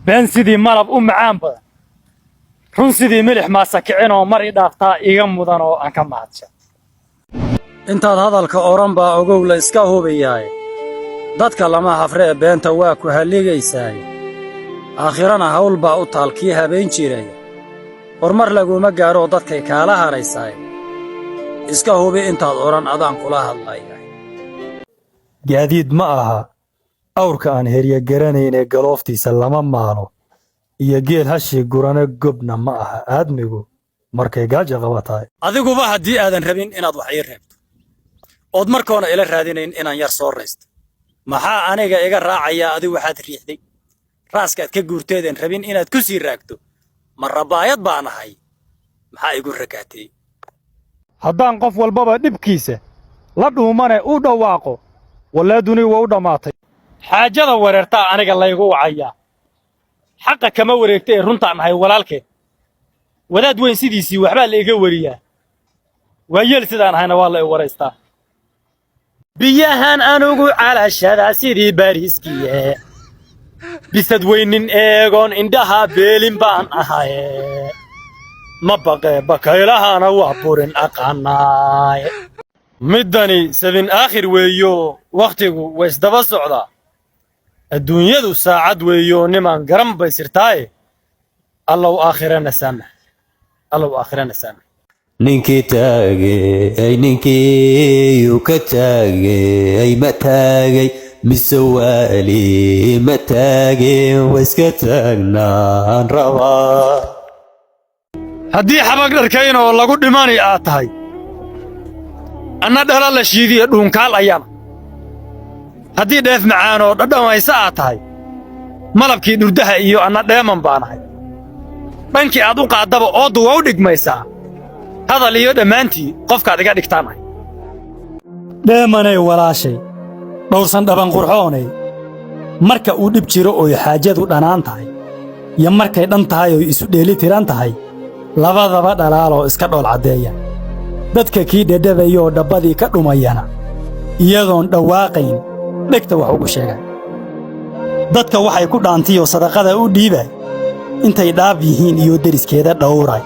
بين سيدي ملب معان بدن رون سيدي ملح ما سكعين ومري دافتا إيغا مدن أن كمهدشا intaad hadalka oran baa ogow la iska hubiyaay dadka lama hafree beenta waa ku haligaysaay aakhirana hawl baa u taalkii habeen jiray hormar laguma gaaro dadkay kaala haraysaay iska hubi intaad oran adaan kula hadlayaa gaadiid ma aha awrka aan heriya garanayne galooftiisa lama maalo iyo geel hashi gurane gobna ma aha aadmigu markay gaaja qabataay adiguba haddii aadan rabin inaad wax ii reebto ood markoona ila raadinayn inaan yar soo raysto maxaa aniga iga raacaya adigu waxaad riixday raaskaad ka guurteedeen rabin inaad ku sii raagto ma rabaayad baan ahay maxaa igu rakaatay haddaan qof walbaba dhibkiisa la dhuumane u dhawaaqo walaaduni waa u dhamaatay xaajada wareertaa aniga laygu wacaya xaqa kama wareegtay runtaan ahay walaalkeen wadaad weyn sidiisii waxbaa la iga wariyaa waa yeel sidaan ahayna waa la i waraystaa biyahan anugu calashada sidii bariiskiye bisad weynin eegoon indhaha beelin baan ahaye ma baqee bakaylahana waa burin aqaanaay middani sabin aakhir weeyo wakhtigu way isdaba socdaa adduunyadu saacad weeyo nimaan garan bay sirtaaye allow aakhirana saamax ninkii taagay ninkii uu ka taagay ma taagay mise waali ma taagin waa iska taagnaan rabaa haddii xabag dharkayn oo lagu dhimani aad tahay anna dhala la shiidiya dhuunkaal ayana haddii dheef macaan oo dhadhamaysa aad tahay malabkii dhurdaha iyo anna dheeman baanahay dhankii aad u qaaddaba ooddu waa u dhigmaysaa hadal iyo dhammaantii qofkaad iga dhigtaanahay dheemanay walaashay dhowrsan dhaban qurxoonay marka uu dhib jiro ooy xaajadu dhanaan tahay iyo markay dhan tahay oo isu dheeli tiran tahay labadaba dhalaaloo iska dhool caddeeya dadka kii dhedhabayoo dhabbadii ka dhumayana iyadoon dhawaaqayn dhegta wax ugu sheegay dadka waxay ku dhaantiyoo sadaqada u dhiibay intay dhaab yihiin iyo deriskeeda dhowray